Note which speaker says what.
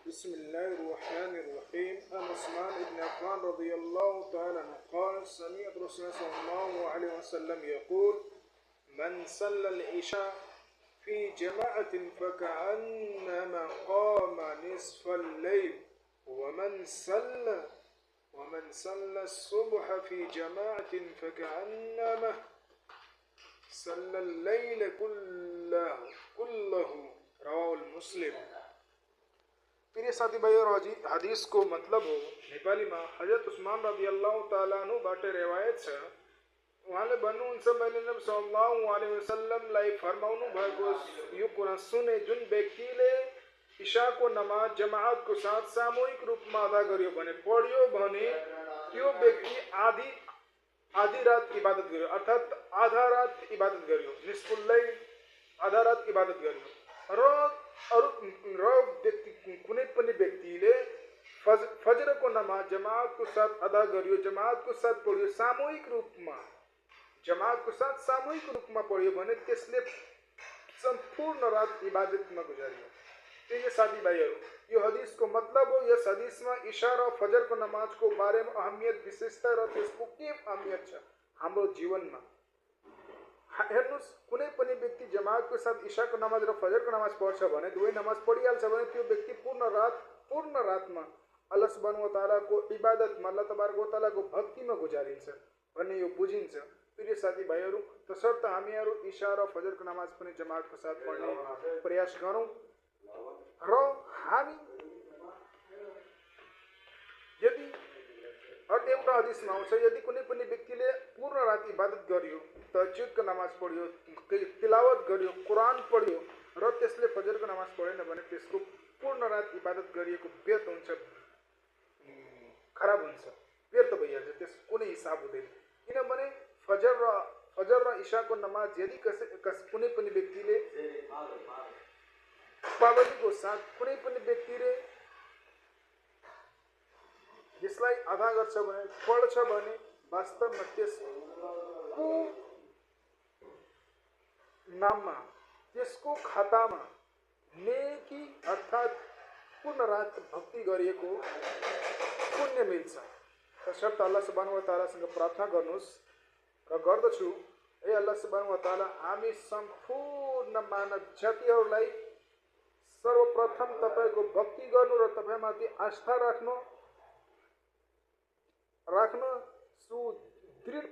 Speaker 1: बिस्मिल्लाहिर्रहमानिर्रहीम। अन उस्मान इब्न अफ़्फ़ान रज़ियल्लाहु तआला अन्हु क़ाल समिअत रसूलुल्लाह सल्लल्लाहु अलैहि वसल्लम यक़ूल मन सल्लल इशा फ़ी जमाअतिन फ़कअन्नमा क़ाम निस्फ़ल लैल वमन सल्ला सुब्ह फ़ी जमाअतिन फ़कअन्नमा सल्लल लैल कुल्लहु रवाहुल मुस्लिम। प्रिय साथी भाइयों, हदीस को मतलब हो नेपाली में हजरत उस्मान रज़ी अल्लाह ताला अन्हु बाटे रिवायत छ। उहाँले भन्नुहुन्छ मैले नबी सल्लल्लाहु अलैहि वसल्लमलाई फरमाउनु भएको यो कुरा सुने, जुन व्यक्तिले इशाको नमाज जमाअतको साथ सामूहिक रूपमा अदा गर्यो भने पढ्यो भने त्यो व्यक्ति आधी रात इबादत गर्यो, अर्थात आधा रात इबादत गर्यो, निस्फुल लैल आधा रात इबादत गर्यो। र कुनै पनि व्यक्तिले फजरको नमाज जमाअतको साथ अदा गर्यो, जमाअतको साथ पढ्यो, जमाअतको साथ सामूहिक रूपमा पढ्यो भने त्यसले सम्पूर्ण रात इबादतमा गुजार्यो। प्रिय साथी भाइहरू, यो हदिसको मतलब हो, यस हदिसमा इशा र फजरको नमाजको बारेमा अहमियत, विशेषता र त्यसको के अहमियत छ हाम्रो जीवनमा। हेर्नुस्, कुनै पनि व्यक्ति जमाअतको साथ इशाको नमाज र फजरको नमाज पढ्छ भने, दुवै नमाज पढिहाल्छ भने त्यो व्यक्ति पूर्ण रातमा अल्लाह सुब्हानहु व तआलाको इबादतमा, अल्लाह तबारक व तआलाको भक्तिमा गुजारिन्छ भन्ने यो बुझिन्छ। प्रिय साथी भाइहरू, तसर्थ हामीहरू इशा र फजरको नमाज पनि जमाअतको साथ पढ्ने प्रयास गरौँ। र हामी यदि एउटा हदिसमा आउँछ, यदि कुनै पनि व्यक्तिले पूर्ण रात इबादत गर्यो, तहज्जुदको नमाज पढ्यो, तिलावत गर्यो, कुरान पढ्यो र त्यसले फजरको नमाज पढेन भने त्यसको पूर्ण रात इबादत गरिएको व्यर्थ हुन्छ, खराब हुन्छ, व्यर्थ भइहाल्छ, त्यसको कुनै हिसाब हुँदैन। किनभने फजर र इशाको नमाज यदि कुनै पनि व्यक्तिले पाबन्दीको साथ कुनै पनि व्यक्तिले यसलाई अदा गर्छ भने, पढ्छ भने, वास्तवमा त्यसको नाममा, त्यसको खातामा नेकी अर्थात पूर्ण रात भक्ति गरिएको पुण्य मिल्छ। तसर्थ अल्लाह सुब्हानहु व तआलासँग प्रार्थना गर्नुहोस् र गर्दछु, ए अल्लाह सुब्हानहु व तआला, हामी सम्पूर्ण मानव जातिहरूलाई सर्वप्रथम तपाईको भक्ति गर्नु र तपाईमाथि आस्था राख्नु सुदृढ